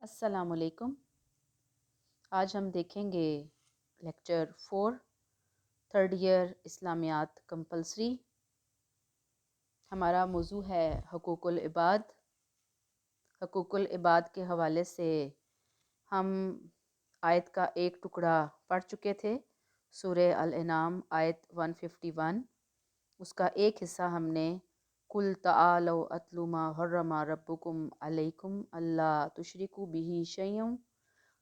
السلام علیکم۔ آج ہم دیکھیں گے لیکچر 4 تھرڈ ایئر اسلامیات کمپلسری۔ ہمارا موضوع ہے حقوق العباد۔ حقوق العباد کے حوالے سے ہم آیت کا ایک ٹکڑا پڑھ چکے تھے، سورہ الانعام آیت 151۔ اس کا ایک حصہ ہم نے قُلْ تَعَالَوْا أَتْلُ مَا حَرَّمَ رَبُّكُمْ عَلَيْكُمْ أَلَّا تُشْرِكُوا بِهِ شَيْئًا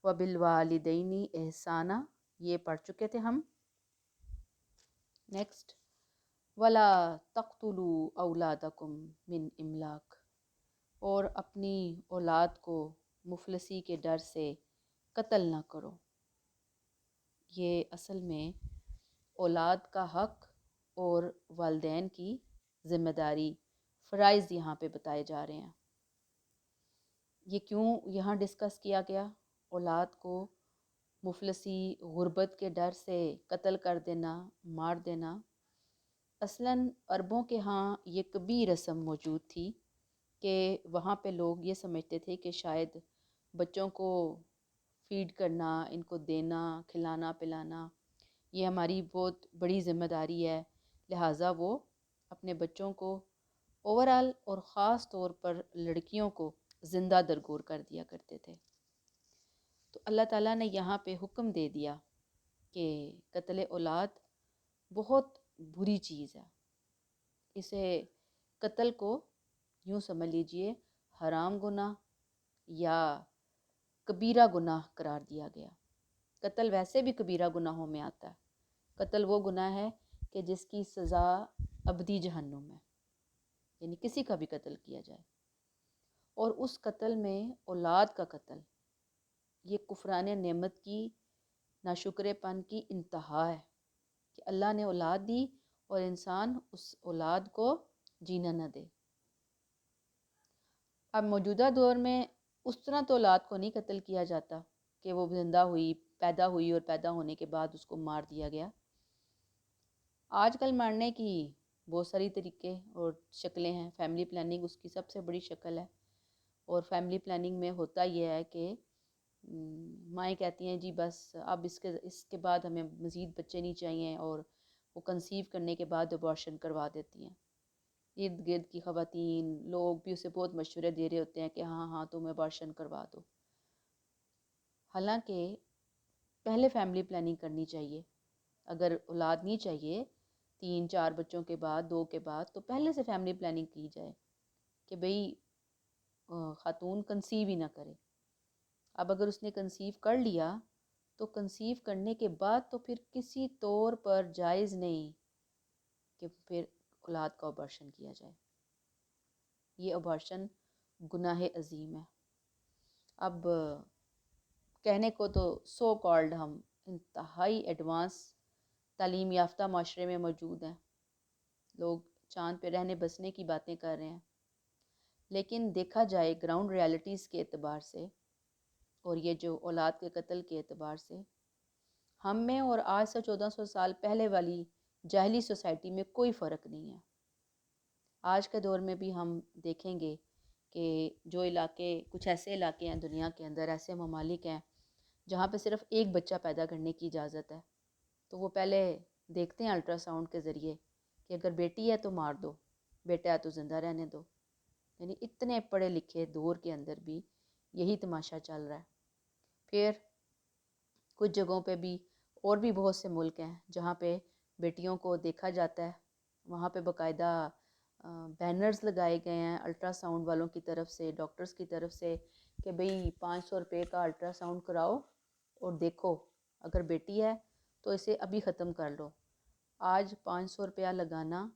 وَبِالْوَالِدَيْنِ إِحْسَانًا، یہ پڑھ چکے تھے ہم۔ نیکسٹ، وَلَا تَقْتُلُوا أَوْلَادَكُمْ مِنْ إِمْلَاقٍ، اور اپنی اولاد کو مفلسی کے ڈر سے قتل نہ کرو۔ یہ اصل میں اولاد کا حق اور والدین کی ذمہ داری، فرائض یہاں پہ بتائے جا رہے ہیں۔ یہ کیوں یہاں ڈسکس کیا گیا؟ اولاد کو مفلسی، غربت کے ڈر سے قتل کر دینا، مار دینا۔ اصلاً عربوں کے ہاں یہ کبھی رسم موجود تھی کہ وہاں پہ لوگ یہ سمجھتے تھے کہ شاید بچوں کو فیڈ کرنا، ان کو دینا، کھلانا پلانا، یہ ہماری بہت بڑی ذمہ داری ہے، لہٰذا وہ اپنے بچوں کو اوورآل اور خاص طور پر لڑکیوں کو زندہ درگور کر دیا کرتے تھے۔ تو اللہ تعالیٰ نے یہاں پہ حکم دے دیا کہ قتل اولاد بہت بری چیز ہے۔ اسے قتل کو یوں سمجھ لیجئے حرام گناہ یا کبیرہ گناہ قرار دیا گیا۔ قتل ویسے بھی کبیرہ گناہوں میں آتا ہے۔ قتل وہ گناہ ہے کہ جس کی سزا ابدی جہنم ہے، یعنی کسی کا بھی قتل کیا جائے، اور اس قتل میں اولاد کا قتل، یہ کفران نعمت کی، ناشکر پن کی انتہا ہے کہ اللہ نے اولاد دی اور انسان اس اولاد کو جینا نہ دے۔ اب موجودہ دور میں اس طرح تو اولاد کو نہیں قتل کیا جاتا کہ وہ زندہ ہوئی، پیدا ہوئی اور پیدا ہونے کے بعد اس کو مار دیا گیا۔ آج کل مارنے کی بہت ساری طریقے اور شکلیں ہیں۔ فیملی پلاننگ اس کی سب سے بڑی شکل ہے، اور فیملی پلاننگ میں ہوتا یہ ہے کہ مائیں کہتی ہیں جی بس اب اس کے بعد ہمیں مزید بچے نہیں چاہیے، اور وہ کنسیو کرنے کے بعد ابارشن کروا دیتی ہیں۔ ارد گرد کی خواتین لوگ بھی اسے بہت مشورے دے رہے ہوتے ہیں کہ ہاں ہاں تم ابارشن کروا دو، حالانکہ پہلے فیملی پلاننگ کرنی چاہیے۔ اگر اولاد نہیں چاہیے 3-4 بچوں کے بعد، 2 کے بعد، تو پہلے سے فیملی پلاننگ کی جائے کہ بھئی خاتون کنسیو ہی نہ کرے۔ اب اگر اس نے کنسیو کر لیا تو کنسیو کرنے کے بعد تو پھر کسی طور پر جائز نہیں کہ پھر اولاد کا ابارشن کیا جائے۔ یہ ابارشن گناہ عظیم ہے۔ اب کہنے کو تو سو کالڈ ہم انتہائی ایڈوانس تعلیم یافتہ معاشرے میں موجود ہیں، لوگ چاند پہ رہنے بسنے کی باتیں کر رہے ہیں، لیکن دیکھا جائے گراؤنڈ ریالٹیز کے اعتبار سے اور یہ جو اولاد کے قتل کے اعتبار سے، ہم میں اور آج سے 1400 سال پہلے والی جاہلی سوسائٹی میں کوئی فرق نہیں ہے۔ آج کے دور میں بھی ہم دیکھیں گے کہ جو علاقے، کچھ ایسے علاقے ہیں دنیا کے اندر، ایسے ممالک ہیں جہاں پہ صرف ایک بچہ پیدا کرنے کی اجازت ہے، تو وہ پہلے دیکھتے ہیں الٹرا ساؤنڈ کے ذریعے کہ اگر بیٹی ہے تو مار دو، بیٹا ہے تو زندہ رہنے دو۔ یعنی اتنے پڑھے لکھے دور کے اندر بھی یہی تماشا چل رہا ہے۔ پھر کچھ جگہوں پہ بھی اور بھی بہت سے ملک ہیں جہاں پہ بیٹیوں کو دیکھا جاتا ہے، وہاں پہ باقاعدہ بینرز لگائے گئے ہیں الٹرا ساؤنڈ والوں کی طرف سے، ڈاکٹرز کی طرف سے، کہ بھئی 500 روپے کا الٹرا ساؤنڈ کراؤ اور دیکھو اگر بیٹی ہے تو اسے ابھی ختم کر لو۔ آج 500 روپیہ لگانا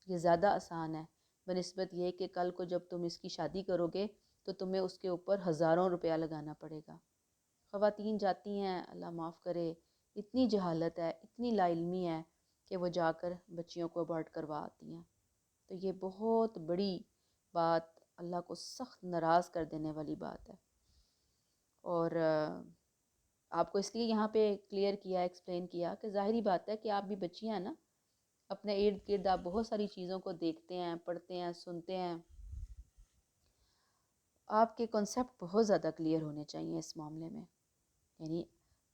یہ زیادہ آسان ہے بنسبت یہ کہ کل کو جب تم اس کی شادی کرو گے تو تمہیں اس کے اوپر ہزاروں روپیہ لگانا پڑے گا۔ خواتین جاتی ہیں، اللہ معاف کرے، اتنی جہالت ہے، اتنی لا علمی ہے کہ وہ جا کر بچیوں کو ابارٹ کروا آتی ہیں۔ تو یہ بہت بڑی بات، اللہ کو سخت ناراض کر دینے والی بات ہے۔ اور آپ کو اس لیے یہاں پہ کلیئر کیا، ایکسپلین کیا کہ ظاہری بات ہے کہ آپ بھی بچیاں ہیں نا، اپنے ارد گرد آپ بہت ساری چیزوں کو دیکھتے ہیں، پڑھتے ہیں، سنتے ہیں۔ آپ کے کنسیپٹ بہت زیادہ کلیئر ہونے چاہیے اس معاملے میں. یعنی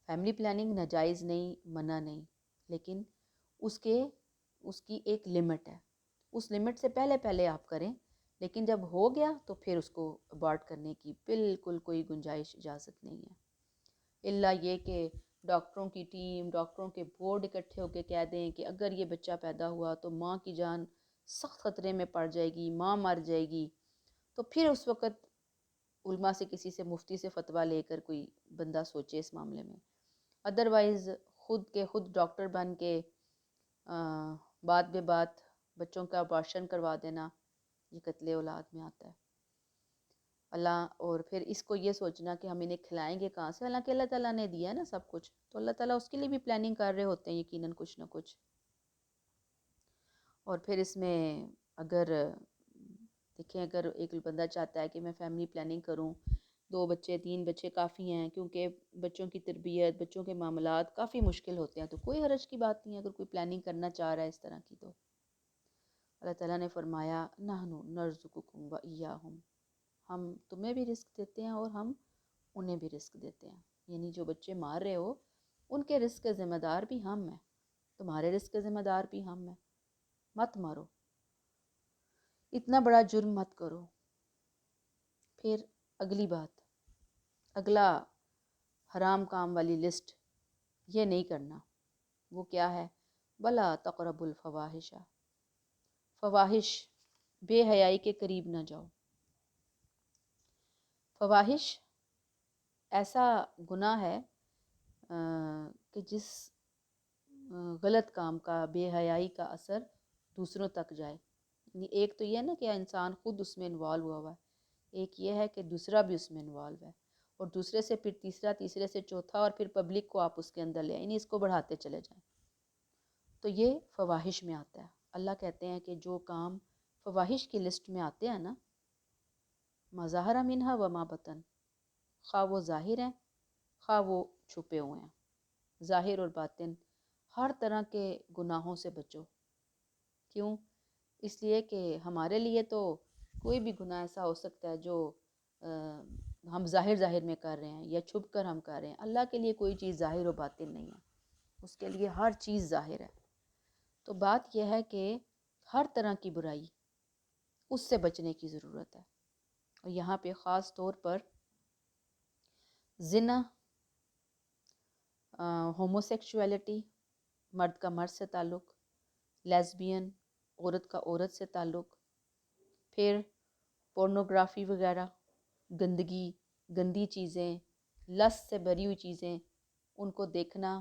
فیملی پلاننگ ناجائز نہیں، منع نہیں، لیکن اس کی ایک لمٹ ہے. اس لمٹ سے پہلے آپ کریں، لیکن جب ہو گیا تو پھر اس کو ابارٹ کرنے کی بالکل کوئی گنجائش اجازت نہیں ہے، الا یہ کہ ڈاکٹروں کی ٹیم، ڈاکٹروں کے بورڈ اکٹھے ہو کے کہہ دیں کہ اگر یہ بچہ پیدا ہوا تو ماں کی جان سخت خطرے میں پڑ جائے گی، ماں مر جائے گی. تو پھر اس وقت علماء سے، کسی سے، مفتی سے فتویٰ لے کر کوئی بندہ سوچے اس معاملے میں. ادروائز خود کے خود ڈاکٹر بن کے بات بے بات بچوں کا ابارشن کروا دینا، یہ قتل اولاد میں آتا ہے. اور پھر اس کو یہ سوچنا کہ ہم انہیں کھلائیں گے کہاں سے، حالانکہ اللہ تعالیٰ نے دیا ہے نا سب کچھ، تو اللہ تعالیٰ اس کے لیے بھی پلاننگ کر رہے ہوتے ہیں یقیناً کچھ نہ کچھ. اور پھر اس میں اگر دیکھیں، اگر ایک بندہ چاہتا ہے کہ میں فیملی پلاننگ کروں، 2 بچے 3 بچے کافی ہیں، کیونکہ بچوں کی تربیت، بچوں کے معاملات کافی مشکل ہوتے ہیں، تو کوئی حرج کی بات نہیں ہے اگر کوئی پلاننگ کرنا چاہ رہا ہے اس طرح کی. تو اللہ تعالیٰ نے فرمایا نحن نرزقکم و ایاہم، ہم تمہیں بھی رزق دیتے ہیں اور ہم انہیں بھی رزق دیتے ہیں. یعنی جو بچے مار رہے ہو ان کے رزق کے ذمہ دار بھی ہم ہیں، تمہارے رزق کے ذمہ دار بھی ہم ہیں. مت مارو، اتنا بڑا جرم مت کرو. پھر اگلی بات، اگلا حرام کام والی لسٹ، یہ نہیں کرنا. وہ کیا ہے؟ وَلَا تَقْرَبُوا الْفَوَاحِشَ، فواحش، بے حیائی کے قریب نہ جاؤ. فواحش ایسا گناہ ہے کہ جس غلط کام کا، بے حیائی کا اثر دوسروں تک جائے. یعنی ایک تو یہ ہے نا کہ انسان خود اس میں انوالو ہوا ہے، ایک یہ ہے کہ دوسرا بھی اس میں انوالو ہے، اور دوسرے سے پھر تیسرا، تیسرے سے چوتھا، اور پھر پبلک کو آپ اس کے اندر لے آئیں، یعنی اس کو بڑھاتے چلے جائیں. تو یہ فواحش میں آتا ہے. اللہ کہتے ہیں کہ جو کام فواحش کی لسٹ میں آتے ہیں نا، ما ظہر منہا وما بطن، خواہ وہ ظاہر ہیں خواہ وہ چھپے ہوئے ہیں، ظاہر اور باطن ہر طرح کے گناہوں سے بچو. کیوں؟ اس لیے کہ ہمارے لیے تو کوئی بھی گناہ ایسا ہو سکتا ہے جو ہم ظاہر میں کر رہے ہیں یا چھپ کر ہم کر رہے ہیں. اللہ کے لیے کوئی چیز ظاہر و باطن نہیں ہے، اس کے لیے ہر چیز ظاہر ہے. تو بات یہ ہے کہ ہر طرح کی برائی، اس سے بچنے کی ضرورت ہے. اور یہاں پہ خاص طور پر زنا، ہوموسیکشولیٹی، مرد کا مرد سے تعلق، لیزبین، عورت کا عورت سے تعلق، پھر پورنوگرافی وغیرہ، گندگی، گندی چیزیں، لست سے بھری ہوئی چیزیں، ان کو دیکھنا،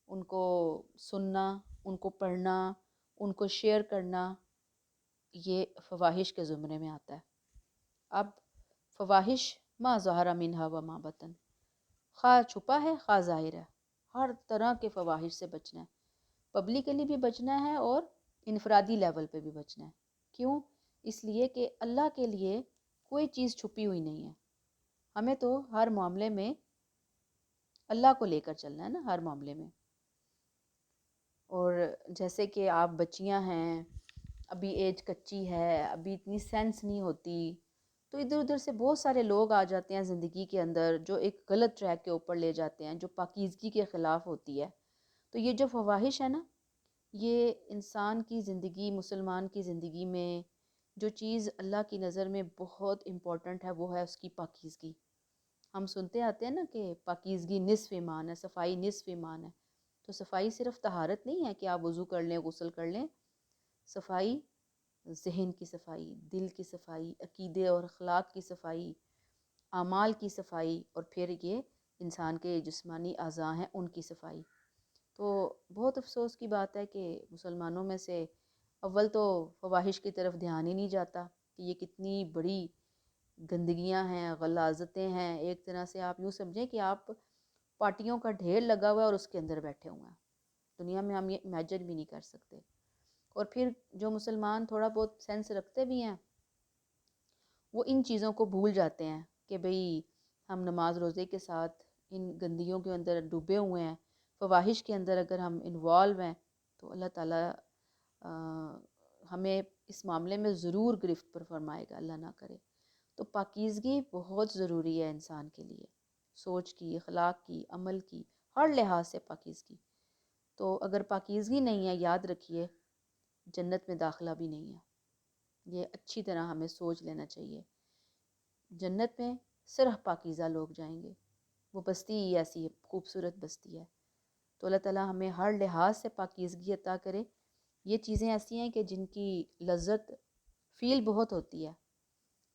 ان کو سننا، ان کو پڑھنا، ان کو شیئر کرنا، یہ فواحش کے زمرے میں آتا ہے. اب فواحش ما ظہر منہا و ما بطن، خواہ چھپا ہے خواہ ظاہر ہے، ہر طرح کے فواحش سے بچنا ہے. پبلکلی بھی بچنا ہے اور انفرادی لیول پہ بھی بچنا ہے. کیوں؟ اس لیے کہ اللہ کے لیے کوئی چیز چھپی ہوئی نہیں ہے. ہمیں تو ہر معاملے میں اللہ کو لے کر چلنا ہے نا، ہر معاملے میں. اور جیسے کہ آپ بچیاں ہیں، ابھی ایج کچی ہے، ابھی اتنی سینس نہیں ہوتی، تو ادھر ادھر سے بہت سارے لوگ آ جاتے ہیں زندگی کے اندر جو ایک غلط ٹریک کے اوپر لے جاتے ہیں، جو پاکیزگی کے خلاف ہوتی ہے. تو یہ جو فواحش ہے نا، یہ انسان کی زندگی، مسلمان کی زندگی میں جو چیز اللہ کی نظر میں بہت امپورٹنٹ ہے وہ ہے اس کی پاکیزگی. ہم سنتے آتے ہیں نا کہ پاکیزگی نصف ایمان ہے، صفائی نصف ایمان ہے. تو صفائی صرف طہارت نہیں ہے کہ آپ وضو کر لیں، غسل کر لیں. صفائی ذہن کی صفائی، دل کی صفائی، عقیدے اور اخلاق کی صفائی، اعمال کی صفائی، اور پھر یہ انسان کے جسمانی اعضاء ہیں ان کی صفائی. تو بہت افسوس کی بات ہے کہ مسلمانوں میں سے اول تو فواحش کی طرف دھیان ہی نہیں جاتا کہ یہ کتنی بڑی گندگیاں ہیں، غلاظتیں ہیں. ایک طرح سے آپ یوں سمجھیں کہ آپ پارٹیوں کا ڈھیر لگا ہوا ہے اور اس کے اندر بیٹھے ہوئے ہیں. دنیا میں ہم یہ امیجن بھی نہیں کر سکتے. اور پھر جو مسلمان تھوڑا بہت سینس رکھتے بھی ہیں وہ ان چیزوں کو بھول جاتے ہیں کہ بھئی ہم نماز روزے کے ساتھ ان گندیوں کے اندر ڈوبے ہوئے ہیں، فواحش کے اندر اگر ہم انوالو ہیں تو اللہ تعالیٰ ہمیں اس معاملے میں ضرور گرفت پر فرمائے گا، اللہ نہ کرے. تو پاکیزگی بہت ضروری ہے انسان کے لیے، سوچ کی، اخلاق کی، عمل کی، ہر لحاظ سے پاکیزگی۔ تو اگر پاکیزگی نہیں ہے، یاد رکھیے جنت میں داخلہ بھی نہیں ہے۔ یہ اچھی طرح ہمیں سوچ لینا چاہیے۔ جنت میں صرف پاکیزہ لوگ جائیں گے، وہ بستی ہی ایسی خوبصورت بستی ہے۔ تو اللہ تعالیٰ ہمیں ہر لحاظ سے پاکیزگی عطا کرے۔ یہ چیزیں ایسی ہیں کہ جن کی لذت فیل بہت ہوتی ہے،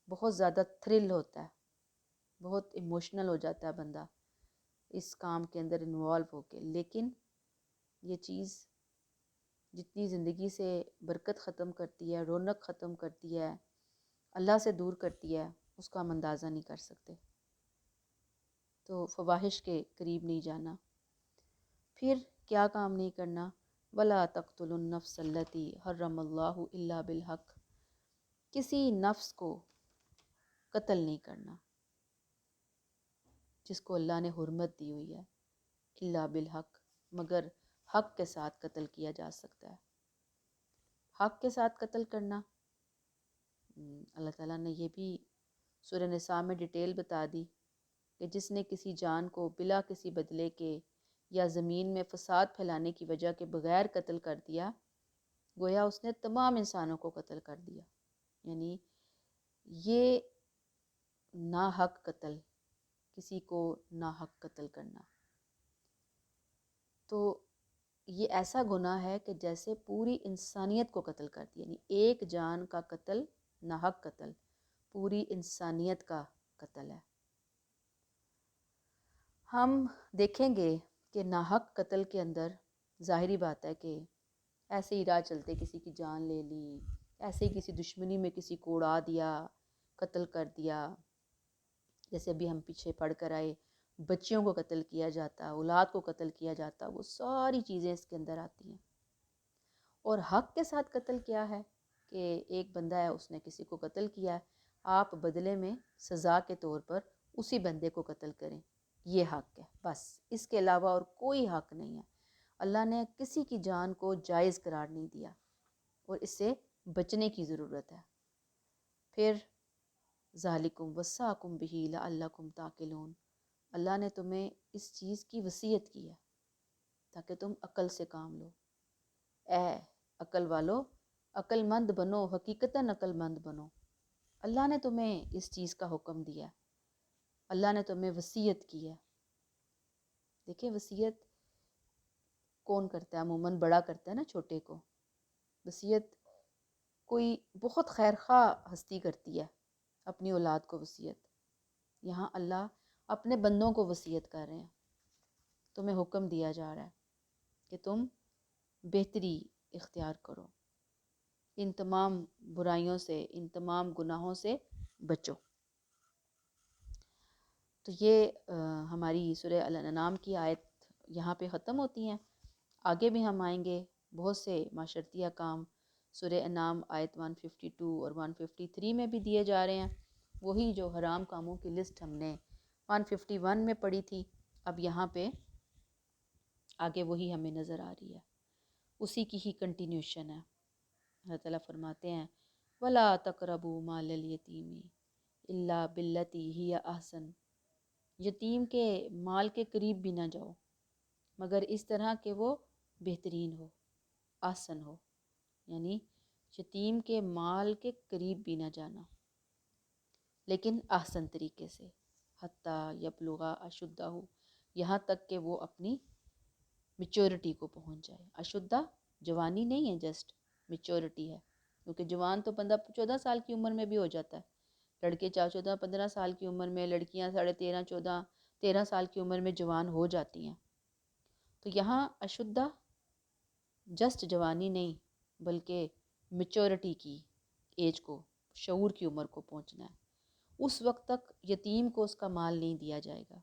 بہت زیادہ تھرل ہوتا ہے، بہت ایموشنل ہو جاتا ہے بندہ اس کام کے اندر انوالو ہو کے، لیکن یہ چیز جتنی زندگی سے برکت ختم کرتی ہے، رونق ختم کرتی ہے، اللہ سے دور کرتی ہے، اس کا ہم اندازہ نہیں کر سکتے۔ تو فواحش کے قریب نہیں جانا۔ پھر کیا کام نہیں کرنا؟ وَلَا تَقْتُلُوا النَّفْسَ الَّتِي حَرَّمَ اللَّهُ إِلَّا بِالْحَقِّ، کسی نفس کو قتل نہیں کرنا جس کو اللہ نے حرمت دی ہوئی ہے، الا بالحق، مگر حق کے ساتھ قتل کیا جا سکتا ہے۔ حق کے ساتھ قتل کرنا، اللہ تعالیٰ نے یہ بھی سورہ نساء میں ڈیٹیل بتا دی کہ جس نے کسی جان کو بلا کسی بدلے کے یا زمین میں فساد پھیلانے کی وجہ کے بغیر قتل کر دیا، گویا اس نے تمام انسانوں کو قتل کر دیا۔ یعنی یہ ناحق قتل، کسی کو ناحق قتل کرنا، تو یہ ایسا گناہ ہے کہ جیسے پوری انسانیت کو قتل کر دیا۔ یعنی ایک جان کا قتل، ناحق قتل، پوری انسانیت کا قتل ہے۔ ہم دیکھیں گے کہ ناحق قتل کے اندر ظاہری بات ہے کہ ایسے ہی راہ چلتے کسی کی جان لے لی، ایسے ہی کسی دشمنی میں کسی کو اڑا دیا، قتل کر دیا، جیسے ابھی ہم پیچھے پڑھ کر آئے بچیوں کو قتل کیا جاتا، اولاد کو قتل کیا جاتا، وہ ساری چیزیں اس کے اندر آتی ہیں۔ اور حق کے ساتھ قتل کیا ہے کہ ایک بندہ ہے، اس نے کسی کو قتل کیا ہے، آپ بدلے میں سزا کے طور پر اسی بندے کو قتل کریں، یہ حق ہے، بس اس کے علاوہ اور کوئی حق نہیں ہے۔ اللہ نے کسی کی جان کو جائز قرار نہیں دیا، اور اس سے بچنے کی ضرورت ہے۔ پھر ذالکم وصاکم بہ لعلکم تعقلون، اللہ نے تمہیں اس چیز کی وصیت کی ہے تاکہ تم عقل سے کام لو۔ اے عقل والو، عقل مند بنو، حقیقتاً عقل مند بنو۔ اللہ نے تمہیں اس چیز کا حکم دیا ہے، اللہ نے تمہیں وصیت کی ہے۔ دیکھیں وصیت کون کرتا ہے؟ عموماً بڑا کرتا ہے نا چھوٹے کو۔ وصیت کوئی بہت خیرخواہ ہستی کرتی ہے اپنی اولاد کو وصیت۔ یہاں اللہ اپنے بندوں کو وصیت کر رہے ہیں، تمہیں حکم دیا جا رہا ہے کہ تم بہتری اختیار کرو، ان تمام برائیوں سے، ان تمام گناہوں سے بچو۔ تو یہ ہماری سورہ الانعام کی آیت یہاں پہ ختم ہوتی ہیں۔ آگے بھی ہم آئیں گے، بہت سے معاشرتی کام سورہ انعام آیت 152 اور 153 میں بھی دیے جا رہے ہیں۔ وہی جو حرام کاموں کی لسٹ ہم نے 151 میں پڑھی تھی، اب یہاں پہ آگے وہی ہمیں نظر آ رہی ہے، اسی کی ہی کنٹینیوشن ہے۔ اللہ تعالیٰ فرماتے ہیں وَلَا تَقْرَبُوا مَالَ الْيَتِيمِ إِلَّا بِالَّتِي هِيَ أَحْسَنُ، یتیم کے مال کے قریب بھی نہ جاؤ مگر اس طرح کہ وہ بہترین ہو، احسن ہو۔ یعنی یتیم کے مال کے قریب بھی نہ جانا، لیکن احسن طریقے سے، حتیٰ یبلغ اشدہ، یہاں تک کہ وہ اپنی میچورٹی کو پہنچ جائے۔ اشدہ جوانی نہیں ہے، جسٹ میچورٹی ہے، کیونکہ جوان تو بندہ 14 سال کی عمر میں بھی ہو جاتا ہے، لڑکے 14-15 سال کی عمر میں، لڑکیاں 13.5-14-13 سال کی عمر میں جوان ہو جاتی ہیں۔ تو یہاں اشدہ جسٹ جوانی نہیں بلکہ میچورٹی کی ایج کو، شعور کی عمر کو پہنچنا ہے۔ اس وقت تک یتیم کو اس کا مال نہیں دیا جائے گا۔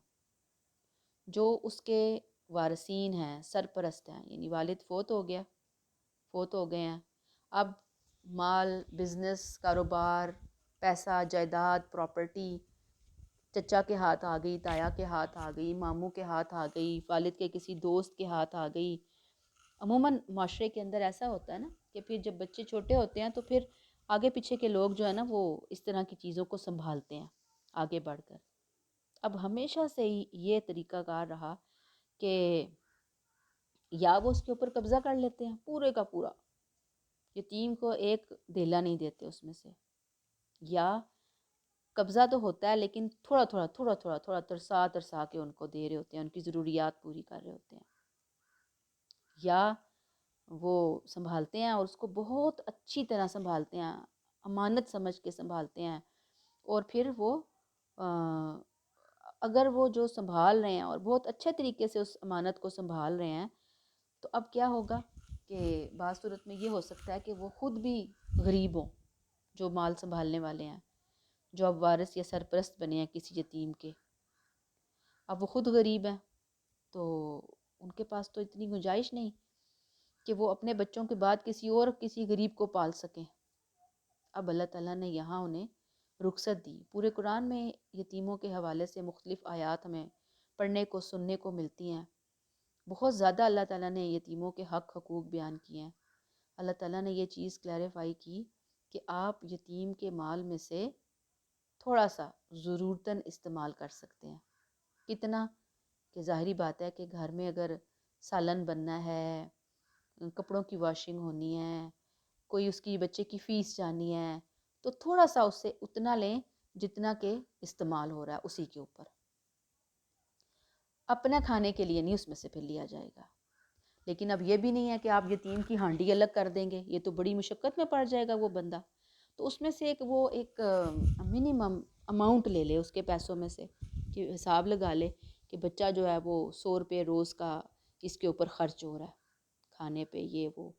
جو اس کے وارثین ہیں، سرپرست ہیں، یعنی والد فوت ہو گئے ہیں، اب مال، بزنس، کاروبار، پیسہ، جائیداد، پراپرٹی چچا کے ہاتھ آ گئی، تایا کے ہاتھ آ گئی، ماموں کے ہاتھ آ گئی، والد کے کسی دوست کے ہاتھ آ گئی۔ عموماً معاشرے کے اندر ایسا ہوتا ہے نا کہ پھر جب بچے چھوٹے ہوتے ہیں تو پھر آگے پیچھے کے لوگ جو ہے نا وہ اس طرح کی چیزوں کو سنبھالتے ہیں آگے بڑھ کر۔ اب ہمیشہ سے ہی یہ طریقہ کار رہا کہ یا وہ اس کے اوپر قبضہ کر لیتے ہیں پورے کا پورا، یتیم کو ایک دھیلا نہیں دیتے اس میں سے، یا قبضہ تو ہوتا ہے لیکن تھوڑا تھوڑا تھوڑا تھوڑا تھوڑا ترسا ترسا کے ان کو دے رہے ہوتے ہیں، ان کی ضروریات پوری کر رہے ہوتے ہیں، یا وہ سنبھالتے ہیں اور اس کو بہت اچھی طرح سنبھالتے ہیں، امانت سمجھ کے سنبھالتے ہیں، اور پھر وہ اگر وہ جو سنبھال رہے ہیں اور بہت اچھے طریقے سے اس امانت کو سنبھال رہے ہیں، تو اب کیا ہوگا کہ بعض صورت میں یہ ہو سکتا ہے کہ وہ خود بھی غریب ہوں، جو مال سنبھالنے والے ہیں، جو اب وارث یا سرپرست بنے ہیں کسی یتیم کے، اب وہ خود غریب ہیں، تو ان کے پاس تو اتنی گنجائش نہیں کہ وہ اپنے بچوں کے بعد کسی غریب کو پال سکیں۔ اب اللہ تعالیٰ نے یہاں انہیں رخصت دی۔ پورے قرآن میں یتیموں کے حوالے سے مختلف آیات ہمیں پڑھنے کو سننے کو ملتی ہیں، بہت زیادہ اللہ تعالیٰ نے یتیموں کے حقوق بیان کیے ہیں۔ اللہ تعالیٰ نے یہ چیز کلیریفائی کی کہ آپ یتیم کے مال میں سے تھوڑا سا ضرورتاً استعمال کر سکتے ہیں۔ کتنا؟ کہ ظاہری بات ہے کہ گھر میں اگر سالن بننا ہے، کپڑوں کی واشنگ ہونی ہے، کوئی اس کی بچے کی فیس جانی ہے، تو تھوڑا سا اس سے اتنا لیں جتنا کہ استعمال ہو رہا ہے اسی کے اوپر، اپنا کھانے کے لیے نہیں اس میں سے پھر لیا جائے گا۔ لیکن اب یہ بھی نہیں ہے کہ آپ یتیم کی ہانڈی الگ کر دیں گے، یہ تو بڑی مشقت میں پڑ جائے گا وہ بندہ، تو اس میں سے ایک منیمم اماؤنٹ لے لے اس کے پیسوں میں سے، کہ حساب لگا لے کہ بچہ جو ہے وہ 100 روپے روز کا اس کے اوپر خرچ ہو رہا ہے کھانے پہ، یہ وہ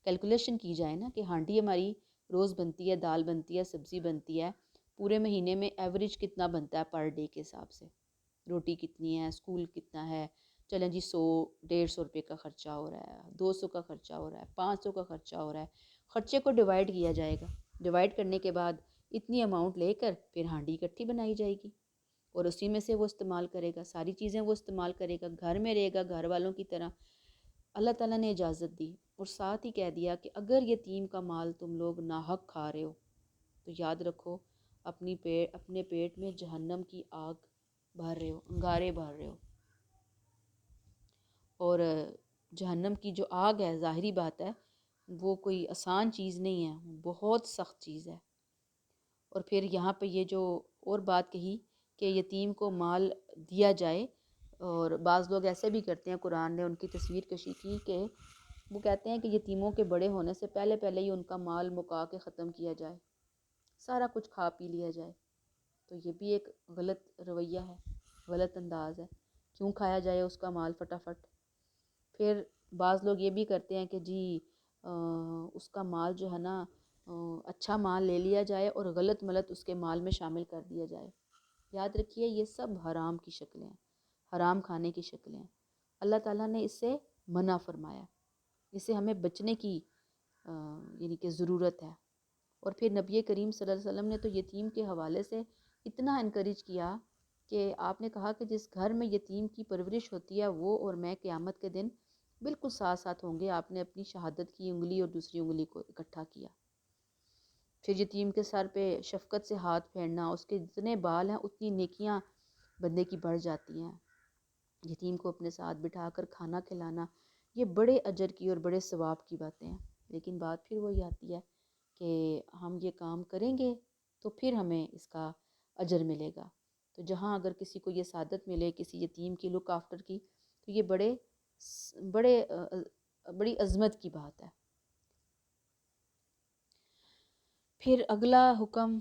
کیلکولیشن کی جائے نا کہ ہانڈی ہماری روز بنتی ہے، دال بنتی ہے، سبزی بنتی ہے، پورے مہینے میں ایوریج کتنا بنتا ہے پر ڈے کے حساب سے، روٹی کتنی ہے، اسکول کتنا ہے، چلیں جی 100 150 روپے کا خرچہ ہو رہا ہے، 200 کا خرچہ ہو رہا ہے، 500 کا خرچہ ہو رہا ہے، خرچے کو ڈیوائڈ کیا جائے گا، ڈیوائڈ کرنے کے بعد اتنی اماؤنٹ لے کر پھر ہانڈی اکٹھی بنائی جائے گی، اور اسی میں سے وہ استعمال کرے گا، ساری چیزیں وہ استعمال کرے گا، گھر میں رہے گا گھر والوں کی طرح۔ اللہ تعالیٰ نے اجازت دی اور ساتھ ہی کہہ دیا کہ اگر یتیم کا مال تم لوگ ناحق کھا رہے ہو تو یاد رکھو اپنے پیٹ میں جہنم کی آگ بھر رہے ہو، انگارے بھر رہے ہو، اور جہنم کی جو آگ ہے ظاہری بات ہے وہ کوئی آسان چیز نہیں ہے، بہت سخت چیز ہے۔ اور پھر یہاں پہ یہ جو اور بات کہی کہ یتیم کو مال دیا جائے، اور بعض لوگ ایسے بھی کرتے ہیں، قرآن نے ان کی تصویر کشی کی کہ وہ کہتے ہیں کہ یتیموں کے بڑے ہونے سے پہلے پہلے ہی ان کا مال مکا کے ختم کیا جائے، سارا کچھ کھا پی لیا جائے، تو یہ بھی ایک غلط رویہ ہے، غلط انداز ہے، کیوں کھایا جائے اس کا مال فٹافٹ۔ پھر بعض لوگ یہ بھی کرتے ہیں کہ جی اس کا مال جو ہے نا اچھا مال لے لیا جائے اور غلط ملت اس کے مال میں شامل کر دیا جائے۔ یاد رکھیے یہ سب حرام کی شکلیں ہیں، حرام کھانے کی شکلیں ہیں، اللہ تعالیٰ نے اس سے منع فرمایا، اس سے ہمیں بچنے کی یعنی کہ ضرورت ہے۔ اور پھر نبی کریم صلی اللہ علیہ وسلم نے تو یتیم کے حوالے سے اتنا انکریج کیا کہ آپ نے کہا کہ جس گھر میں یتیم کی پرورش ہوتی ہے وہ اور میں قیامت کے دن بالکل ساتھ ساتھ ہوں گے۔ آپ نے اپنی شہادت کی انگلی اور دوسری انگلی کو اکٹھا کیا۔ پھر یتیم کے سر پہ شفقت سے ہاتھ پھیرنا، اس کے جتنے بال ہیں اتنی نیکیاں بندے کی بڑھ جاتی ہیں۔ یتیم کو اپنے ساتھ بٹھا کر کھانا کھلانا، یہ بڑے اجر کی اور بڑے ثواب کی باتیں ہیں، لیکن بات پھر وہی آتی ہے کہ ہم یہ کام کریں گے تو پھر ہمیں اس کا اجر ملے گا۔ تو جہاں اگر کسی کو یہ سعادت ملے کسی یتیم کی لک آفٹر کی، تو یہ بڑی عظمت کی بات ہے۔ پھر اگلا حکم،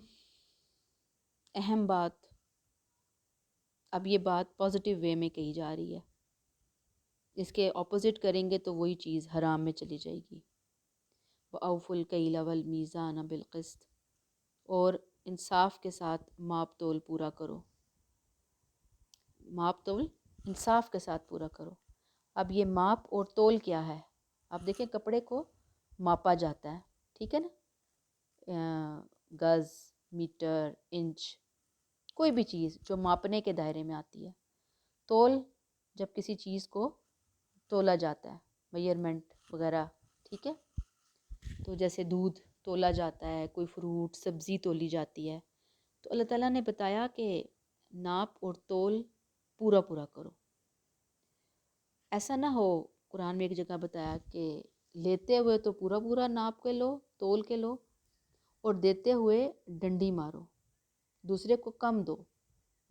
اہم بات، اب یہ بات پازیٹیو وے میں کہی جا رہی ہے، اس کے اپوزٹ کریں گے تو وہی چیز حرام میں چلی جائے گی۔ وَأَوْفُوا الْكَيْلَ وَالْمِيزَانَ بِالْقِسْطِ، اور انصاف کے ساتھ ماپ تول پورا کرو، ماپ تول انصاف کے ساتھ پورا کرو۔ اب یہ ماپ اور تول کیا ہے؟ آپ دیکھیں کپڑے کو ماپا جاتا ہے، ٹھیک ہے نا، گز، میٹر، انچ، کوئی بھی چیز جو ماپنے کے دائرے میں آتی ہے۔ تول جب کسی چیز کو تولا جاتا ہے، میئرمنٹ وغیرہ، ٹھیک ہے، تو جیسے دودھ تولا جاتا ہے، کوئی فروٹ سبزی تولی جاتی ہے، تو اللہ تعالیٰ نے بتایا کہ ناپ اور تول پورا پورا کرو. ایسا نہ ہو، قرآن میں ایک جگہ بتایا کہ لیتے ہوئے تو پورا پورا ناپ کے لو، تول کے لو، اور دیتے ہوئے ڈنڈی مارو، دوسرے کو کم دو،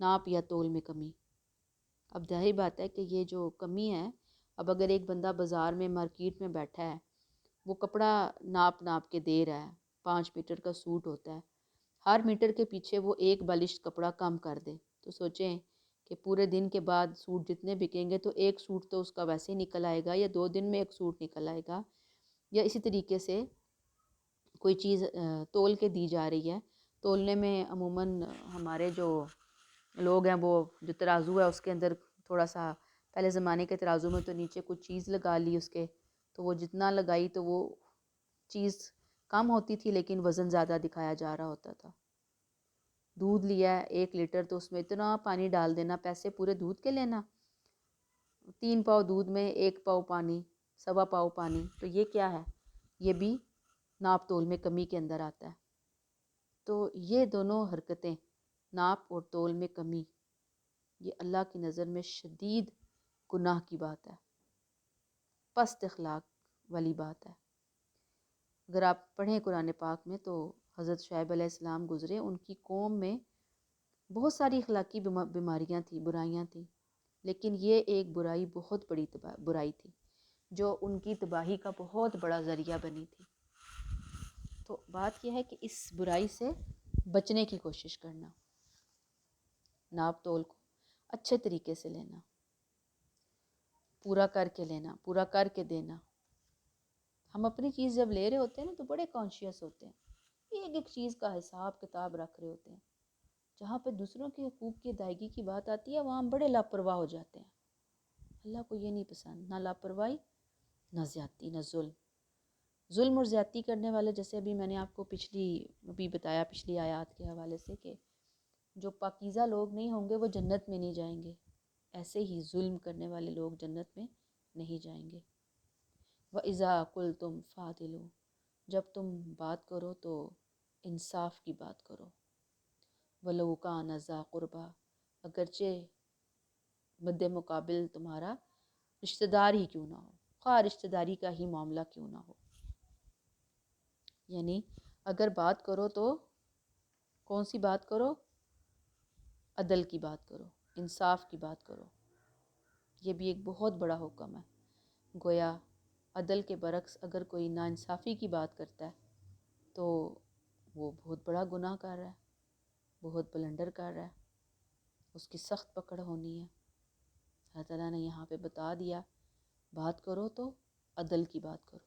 ناپ یا تول میں کمی. اب ظاہر بات ہے کہ یہ جو کمی ہے، اب اگر ایک بندہ بازار میں مارکیٹ میں بیٹھا ہے، وہ کپڑا ناپ ناپ کے دے رہا ہے، 5 میٹر کا سوٹ ہوتا ہے، ہر میٹر کے پیچھے وہ ایک بالشت کپڑا کم کر دے، تو سوچیں کہ پورے دن کے بعد سوٹ جتنے بکیں گے تو ایک سوٹ تو اس کا ویسے ہی نکل آئے گا، یا 2 دن میں ایک سوٹ نکل آئے گا. یا اسی طریقے سے کوئی چیز تول کے دی جا رہی ہے، تولنے میں عموماً ہمارے جو لوگ ہیں وہ جو ترازو ہے اس کے اندر تھوڑا سا، پہلے زمانے کے ترازو میں تو نیچے کچھ چیز لگا لی اس کے، تو وہ جتنا لگائی تو وہ چیز کم ہوتی تھی لیکن وزن زیادہ دکھایا جا رہا ہوتا تھا. دودھ لیا ہے 1 لیٹر تو اس میں اتنا پانی ڈال دینا، پیسے پورے دودھ کے لینا، 3 پاؤ دودھ میں 1 پاؤ پانی، 1.25 پاؤ پانی، تو یہ کیا ہے؟ یہ بھی ناپ تول میں کمی کے اندر آتا ہے. تو یہ دونوں حرکتیں، ناپ اور تول میں کمی، یہ اللہ کی نظر میں شدید گناہ کی بات ہے، پست اخلاق والی بات ہے. اگر آپ پڑھیں قرآن پاک میں تو حضرت شعیب علیہ السلام گزرے، ان کی قوم میں بہت ساری اخلاقی بیماریاں تھیں، برائیاں تھیں، لیکن یہ ایک برائی بہت بڑی برائی تھی جو ان کی تباہی کا بہت بڑا ذریعہ بنی تھی. تو بات یہ ہے کہ اس برائی سے بچنے کی کوشش کرنا، ناپ تول کو اچھے طریقے سے لینا، پورا کر کے لینا، پورا کر کے دینا. ہم اپنی چیز جب لے رہے ہوتے ہیں نا تو بڑے کانشیس ہوتے ہیں، ایک ایک چیز کا حساب کتاب رکھ رہے ہوتے ہیں. جہاں پہ دوسروں کے حقوق کی ادائیگی کی بات آتی ہے وہاں ہم بڑے لاپرواہ ہو جاتے ہیں. اللہ کو یہ نہیں پسند، نہ لاپرواہی، نہ زیادتی، نہ ظلم. ظلم اور زیادتی کرنے والے، جیسے ابھی میں نے آپ کو ابھی بتایا پچھلی آیات کے حوالے سے، کہ جو پاکیزہ لوگ نہیں ہوں گے وہ جنت میں نہیں جائیں گے، ایسے ہی ظلم کرنے والے لوگ جنت میں نہیں جائیں گے. وَإِذَا قُلْتُمْ فَعْدِلُوا، جب تم بات کرو تو انصاف کی بات کرو. وَلَوْ كَانَ ذَا قُرْبَىٰ، اگرچہ مد مقابل تمہارا رشتہ دار ہی کیوں نہ ہو، خواہ رشتہ داری کا ہی معاملہ کیوں نہ ہو. یعنی اگر بات کرو تو کون سی بات کرو؟ عدل کی بات کرو، انصاف کی بات کرو. یہ بھی ایک بہت بڑا حکم ہے. گویا عدل کے برعکس اگر کوئی ناانصافی کی بات کرتا ہے تو وہ بہت بڑا گناہ کر رہا ہے، بہت بلنڈر کر رہا ہے، اس کی سخت پکڑ ہونی ہے. اللہ تعالیٰ نے یہاں پہ بتا دیا، بات کرو تو عدل کی بات کرو.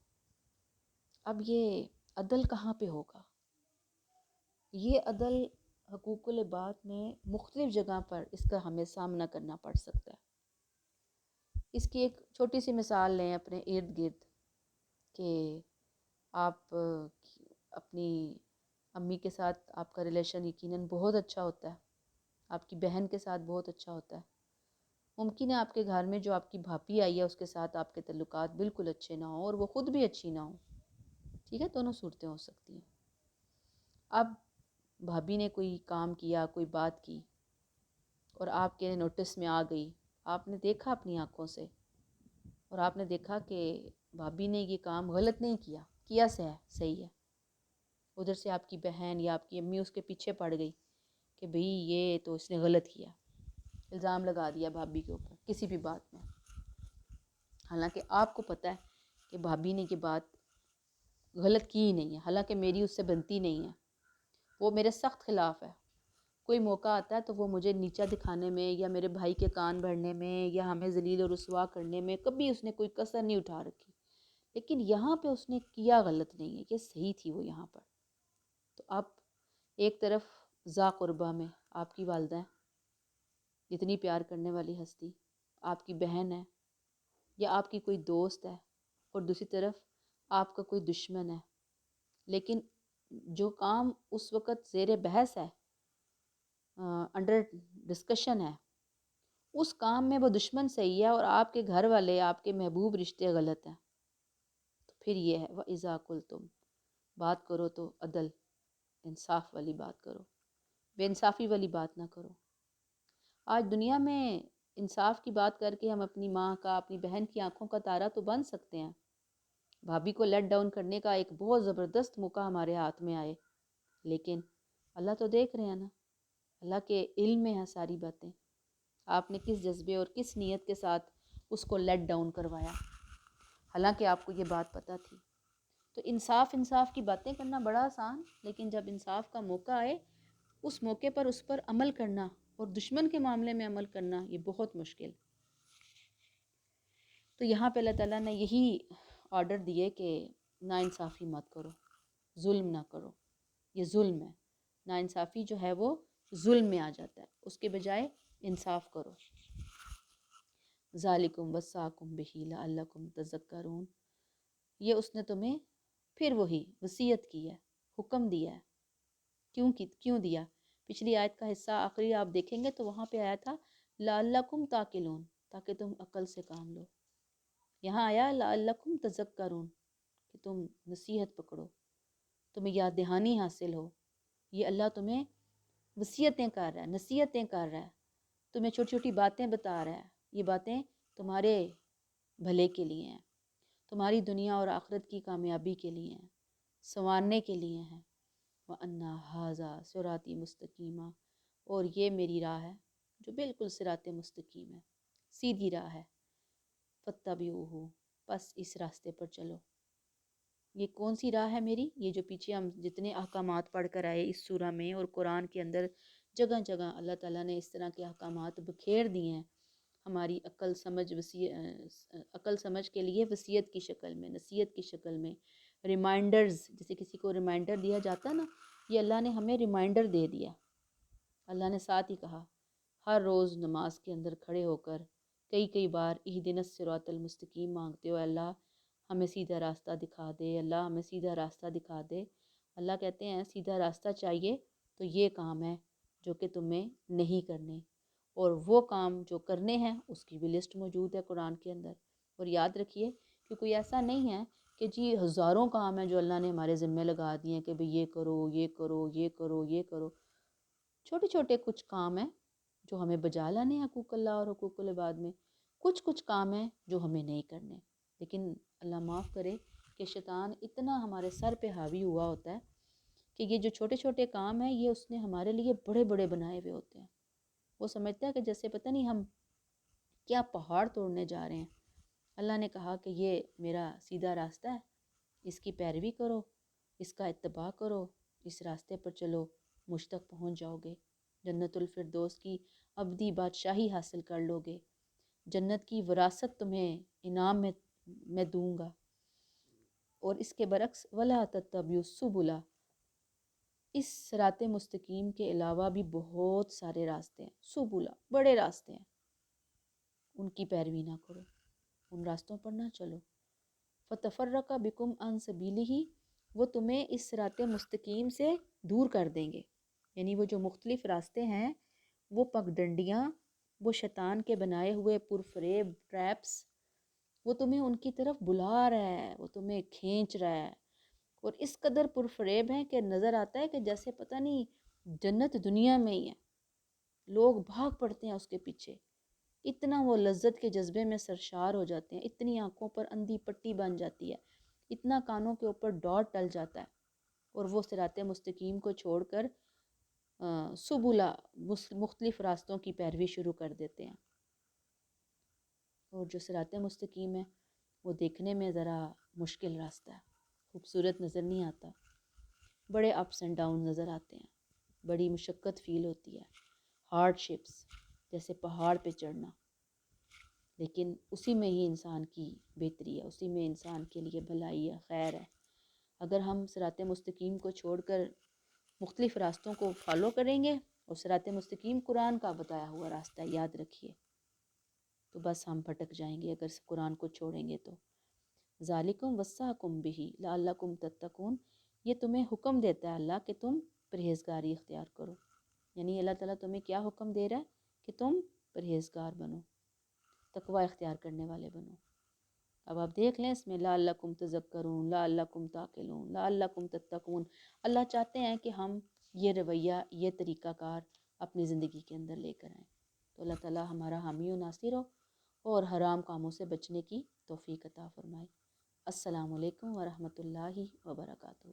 اب یہ عدل کہاں پہ ہوگا؟ یہ عدل حقوق العباد میں مختلف جگہ پر اس کا ہمیں سامنا کرنا پڑ سکتا ہے. اس کی ایک چھوٹی سی مثال لیں اپنے ارد گرد، کہ آپ اپنی امی کے ساتھ آپ کا ریلیشن یقیناً بہت اچھا ہوتا ہے، آپ کی بہن کے ساتھ بہت اچھا ہوتا ہے. ممکن ہے آپ کے گھر میں جو آپ کی بھابھی آئی ہے اس کے ساتھ آپ کے تعلقات بالکل اچھے نہ ہوں اور وہ خود بھی اچھی نہ ہوں. ٹھیک ہے، دونوں صورتیں ہو سکتی ہیں. اب بھابھی نے کوئی کام کیا، کوئی بات کی اور آپ کے نوٹس میں آ گئی، آپ نے دیکھا اپنی آنکھوں سے اور آپ نے دیکھا کہ بھابھی نے یہ کام غلط نہیں کیا سے ہے، صحیح ہے. ادھر سے آپ کی بہن یا آپ کی امی اس کے پیچھے پڑ گئی کہ بھئی یہ تو اس نے غلط کیا، الزام لگا دیا بھابھی کے اوپر کسی بھی بات میں، حالانکہ آپ کو پتہ ہے کہ بھابھی نے یہ بات غلط کی ہی نہیں ہے، حالانکہ میری اس سے بنتی نہیں ہے، وہ میرے سخت خلاف ہے. کوئی موقع آتا ہے تو وہ مجھے نیچا دکھانے میں یا میرے بھائی کے کان بھرنے میں یا ہمیں ذلیل و رسوا کرنے میں کبھی اس نے کوئی کسر نہیں اٹھا رکھی. لیکن یہاں پہ اس نے کیا غلط نہیں ہے، یہ صحیح تھی وہ یہاں پر. تو آپ ایک طرف ذا قربہ میں آپ کی والدہ ہیں، اتنی پیار کرنے والی ہستی، آپ کی بہن ہے یا آپ کی کوئی دوست ہے، اور دوسری طرف آپ کا کوئی دشمن ہے. لیکن جو کام اس وقت زیر بحث ہے، انڈر ڈسکشن ہے، اس کام میں وہ دشمن صحیح ہے اور آپ کے گھر والے، آپ کے محبوب رشتے غلط ہیں، تو پھر یہ ہے وَإِذَا قُلْتُمْ، بات کرو تو عدل انصاف والی بات کرو، بے انصافی والی بات نہ کرو۔ آج دنیا میں انصاف کی بات کر کے ہم اپنی ماں کا، اپنی بہن کی آنکھوں کا تارا تو بن سکتے ہیں۔ بھابھی کو لیٹ ڈاؤن کرنے کا ایک بہت زبردست موقع ہمارے ہاتھ میں آئے، لیکن اللہ تو دیکھ رہے ہیں نا، اللہ کے علم میں ہے ساری باتیں۔ آپ نے کس جذبے اور کس نیت کے ساتھ اس کو لیٹ ڈاؤن کروایا، حالانکہ آپ کو یہ بات پتہ تھی۔ تو انصاف کی باتیں کرنا بڑا آسان، لیکن جب انصاف کا موقع آئے اس موقع پر اس پر عمل کرنا اور دشمن کے معاملے میں عمل کرنا، یہ بہت مشکل۔ تو یہاں پہ اللہ تعالیٰ نے یہی آرڈر دیے کہ ناانصافی مت کرو، ظلم نہ کرو، یہ ظلم ہے۔ ناانصافی جو ہے وہ ظلم میں آ جاتا ہے، اس کے بجائے انصاف کرو۔ ذالکم وصاکم بہ لعلکم تذکرون، یہ اس نے تمہیں پھر وہی وصیت کی ہے، حکم دیا ہے۔ کیوں دیا؟ پچھلی آیت کا حصہ آخری آپ دیکھیں گے تو وہاں پہ آیا تھا لعلکم تاکلون، تاکہ تم عقل سے کام لو۔ یہاں آیا لعلکم تذکرون، کہ تم نصیحت پکڑو، تمہیں یاد دہانی حاصل ہو۔ یہ اللہ تمہیں وصیتیں کر رہا ہے، نصیحتیں کر رہا ہے، تمہیں چھوٹی چھوٹی باتیں بتا رہا ہے۔ یہ باتیں تمہارے بھلے کے لیے ہیں، تمہاری دنیا اور آخرت کی کامیابی کے لیے ہیں، سنوارنے کے لیے ہیں۔ وَأَنَّ هَٰذَا صِرَاطِي مُسْتَقِيمًا، اور یہ میری راہ ہے جو بالکل صراط مستقیم ہے، سیدھی راہ ہے۔ فَاتَّبِعُوهُ، پس اس راستے پر چلو۔ یہ کون سی راہ ہے میری؟ یہ جو پیچھے ہم جتنے احکامات پڑھ کر آئے اس سورہ میں اور قرآن کے اندر جگہ جگہ اللہ تعالیٰ نے اس طرح کے احکامات بکھیر دیے ہیں ہماری عقل سمجھ کے لیے، وصیت کی شکل میں، نصیحت کی شکل میں، ریمائنڈرز، جیسے کسی کو ریمائنڈر دیا جاتا ہے نا، یہ اللہ نے ہمیں ریمائنڈر دے دیا۔ اللہ نے ساتھ ہی کہا، ہر روز نماز کے اندر کھڑے ہو کر کئی بار اہدنا الصراط المستقیم مانگتے ہو، اللہ ہمیں سیدھا راستہ دکھا دے، اللہ ہمیں سیدھا راستہ دکھا دے۔ اللہ کہتے ہیں سیدھا راستہ چاہیے تو یہ کام ہے جو کہ تمہیں نہیں کرنے، اور وہ کام جو کرنے ہیں اس کی بھی لسٹ موجود ہے قرآن کے اندر۔ اور یاد رکھیے کہ کوئی ایسا نہیں ہے کہ جی ہزاروں کام ہیں جو اللہ نے ہمارے ذمے لگا دیے ہیں کہ بھئی یہ کرو، یہ کرو، یہ کرو، یہ کرو۔ چھوٹے چھوٹے کچھ کام ہیں جو ہمیں بجا لانے ہیں حقوق اللہ اور حقوق العباد میں، کچھ کام ہیں جو ہمیں نہیں کرنے۔ لیکن اللہ معاف کرے کہ شیطان اتنا ہمارے سر پہ حاوی ہوا ہوتا ہے کہ یہ جو چھوٹے چھوٹے کام ہیں یہ اس نے ہمارے لیے بڑے بڑے بنائے ہوئے ہوتے ہیں۔ وہ سمجھتا ہے کہ جیسے پتہ نہیں ہم کیا پہاڑ توڑنے جا رہے ہیں۔ اللہ نے کہا کہ یہ میرا سیدھا راستہ ہے، اس کی پیروی کرو، اس کا اتباع کرو، اس راستے پر چلو، مجھ تک پہنچ جاؤ گے، جنت الفردوس کی ابدی بادشاہی حاصل کر لو گے، جنت کی وراثت تمہیں انعام میں دوں گا۔ اور اس کے برعکس وَلَا تَتَّبِعُوا السُّبُلَ، اس صراط مستقیم کے علاوہ بھی بہت سارے راستے ہیں، سبلا بڑے راستے ہیں، ان کی پیروی نہ کرو، ان راستوں پر نہ چلو۔ فَتَفَرَّقَ بِكُمْ عَنْ سَبِيلِهِ، وہ تمہیں اس صراط مستقیم سے دور کر دیں گے۔ یعنی وہ جو مختلف راستے ہیں، وہ پگڈنڈیاں، وہ شیطان کے بنائے ہوئے پرفریب ٹریپس، وہ تمہیں ان کی طرف بلا رہا ہے، وہ تمہیں کھینچ رہا ہے، اور اس قدر پرفریب ہیں کہ نظر آتا ہے کہ جیسے پتہ نہیں جنت دنیا میں ہی ہے، لوگ بھاگ پڑتے ہیں اس کے پیچھے، اتنا وہ لذت کے جذبے میں سرشار ہو جاتے ہیں، اتنی آنکھوں پر اندھی پٹی بن جاتی ہے، اتنا کانوں کے اوپر ڈاٹ ڈل جاتا ہے، اور وہ صراط مستقیم کو چھوڑ کر سبلا مختلف راستوں کی پیروی شروع کر دیتے ہیں۔ اور جو صراط مستقیم ہے وہ دیکھنے میں ذرا مشکل راستہ ہے، خوبصورت نظر نہیں آتا، بڑے اپس اینڈ ڈاؤن نظر آتے ہیں، بڑی مشقت فیل ہوتی ہے، ہارڈ شپس جیسے پہاڑ پہ چڑھنا، لیکن اسی میں ہی انسان کی بہتری ہے، اسی میں انسان کے لیے بھلائی ہے، خیر ہے۔ اگر ہم صراط مستقیم کو چھوڑ کر مختلف راستوں کو فالو کریں گے، اور صراط مستقیم قرآن کا بتایا ہوا راستہ ہے، یاد رکھیے، تو بس ہم بھٹک جائیں گے اگر قرآن کو چھوڑیں گے تو۔ ذالکم وصاکم بہ لعلکم تتقون، یہ تمہیں حکم دیتا ہے اللہ کہ تم پرہیزگاری اختیار کرو۔ یعنی اللہ تعالیٰ تمہیں کیا حکم دے رہا ہے کہ تم پرہیزگار بنو، تقوی اختیار کرنے والے بنو۔ اب آپ دیکھ لیں اس میں لعلکم تذکرون، لعلکم تعقلون، لعلکم تتقون، اللہ چاہتے ہیں کہ ہم یہ رویہ، یہ طریقہ کار اپنی زندگی کے اندر لے کر آئیں۔ تو اللہ تعالیٰ ہمارا حامی و ناصر ہو اور حرام کاموں سے بچنے کی توفیق عطا فرمائے۔ السلام علیکم ورحمۃ اللہ وبرکاتہ۔